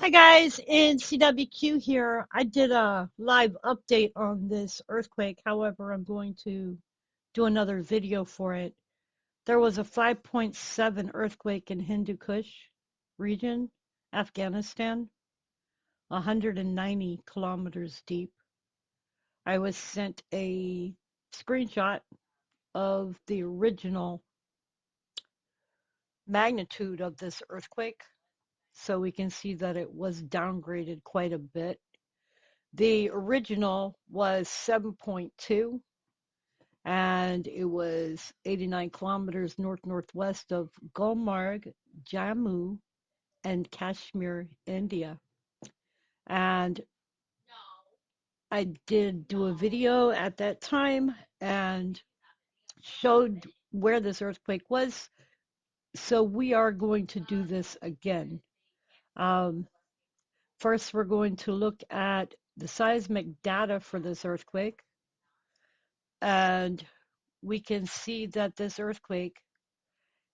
Hi guys, NCWQ here. I did a live update on this earthquake. However, I'm going to do another video for it. There was a 5.7 earthquake in Hindu Kush region, Afghanistan, 190 kilometers deep. I was sent a screenshot of the original magnitude of this earthquake, so we can see that it was downgraded quite a bit. The original was 7.2, and it was 89 kilometers northwest of Gulmarg, Jammu, and Kashmir, India. And I did do a video at that time and showed where this earthquake was. So we are going to do this again. Um, First, we're going to look at the seismic data for this earthquake. And we can see that this earthquake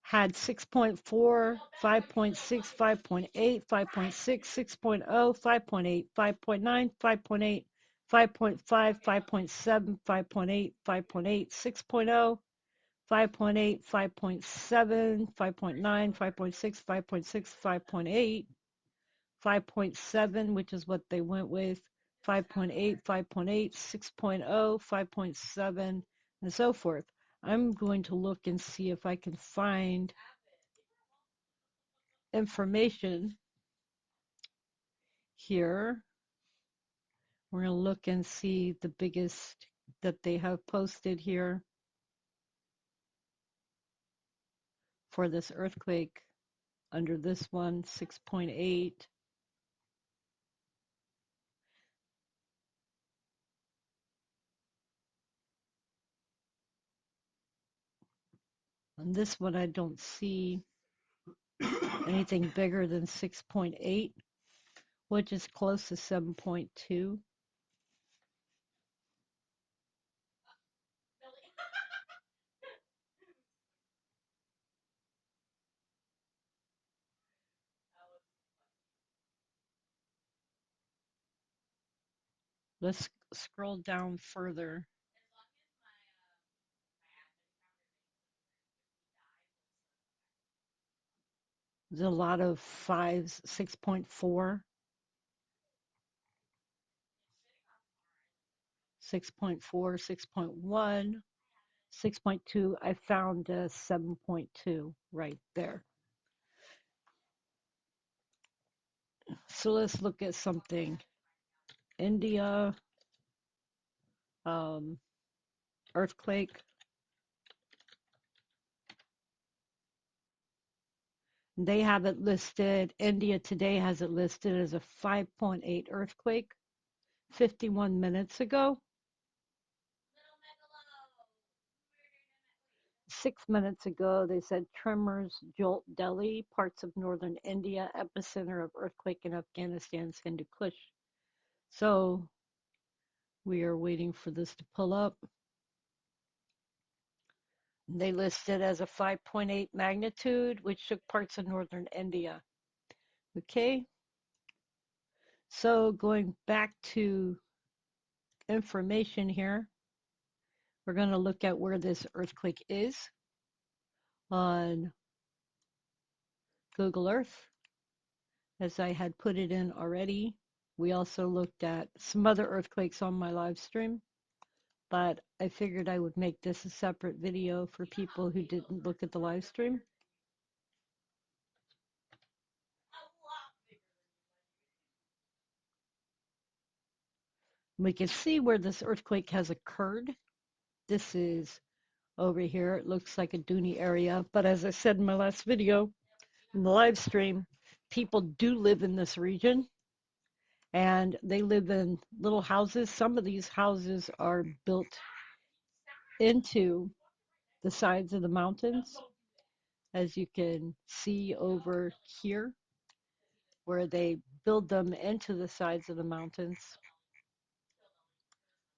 had 6.4, 5.6, 5.8, 5.6, 6.0, 5.8, 5.9, 5.8, 5.5, 5.7, 5.8, 5.8, 6.0, 5.8, 5.7, 5.9, 5.6, 5.6, 5.8, 5.7, which is what they went with, 5.8, 5.8, 6.0, 5.7, and so forth. I'm going to look and see if I can find information here. We're going to look and see the biggest that they have posted here for this earthquake under this one, 6.8. On this one, I don't see anything bigger than 6.8, which is close to 7.2. Let's scroll down further. There's a lot of fives, 6.4, 6.4, 6.1, 6.2. I found a 7.2 right there. So let's look at something. India, um, earthquake. They have it listed, India Today has it listed as a 5.8 earthquake 51 minutes ago. 6 minutes ago, they said tremors jolt Delhi, parts of northern India, epicenter of earthquake in Afghanistan's Hindu Kush. So we are waiting for this to pull up. They list it as a 5.8 magnitude, which shook parts of northern India. Okay, so going back to information here, we're going to look at where this earthquake is on Google Earth, as I had put it in already. We also looked at some other earthquakes on my live stream, but I figured I would make this a separate video for people who didn't look at the live stream. We can see where this earthquake has occurred. This is over here. It looks like a dune area, but as I said in my last video, in the live stream, people do live in this region, and they live in little houses. Some of these houses are built into the sides of the mountains, as you can see over here, where they build them into the sides of the mountains,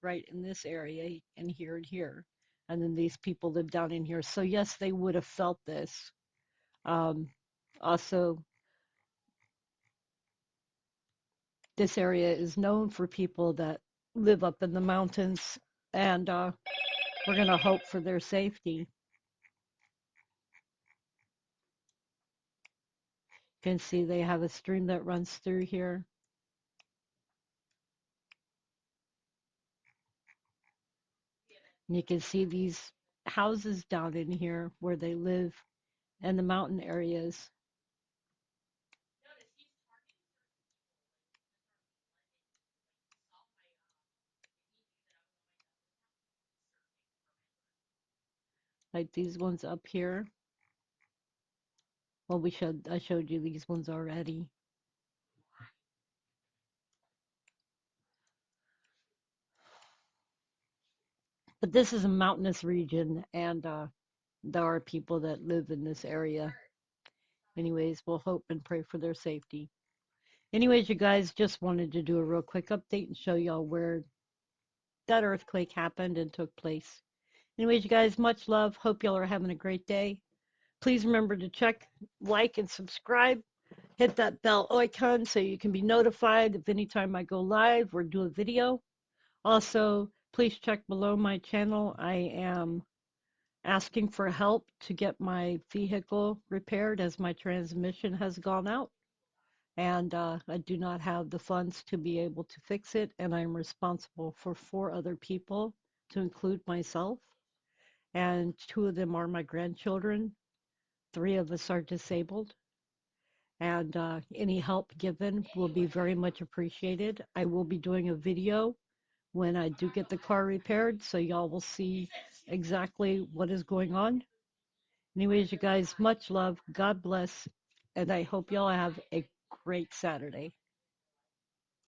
right in this area and here and here. And then these people live down in here. So yes, they would have felt this. Also, This area is known for people that live up in the mountains, and we're going to hope for their safety. You can see they have a stream that runs through here. And you can see these houses down in here where they live in the mountain areas. Like these ones up here. Well, I showed you these ones already. But this is a mountainous region, and there are people that live in this area. Anyways, we'll hope and pray for their safety. Anyways, you guys, just wanted to do a real quick update and show y'all where that earthquake happened and took place. Anyways, you guys, much love. Hope y'all are having a great day. Please remember to check, like, and subscribe. Hit that bell icon so you can be notified if anytime I go live or do a video. Also, please check below my channel. I am asking for help to get my vehicle repaired as my transmission has gone out. And I do not have the funds to be able to fix it. And I'm responsible for 4 other people, to include myself. And 2 of them are my grandchildren. 3 of us are disabled. And any help given will be very much appreciated. I will be doing a video when I do get the car repaired, so y'all will see exactly what is going on. Anyways, you guys, much love. God bless. And I hope y'all have a great Saturday.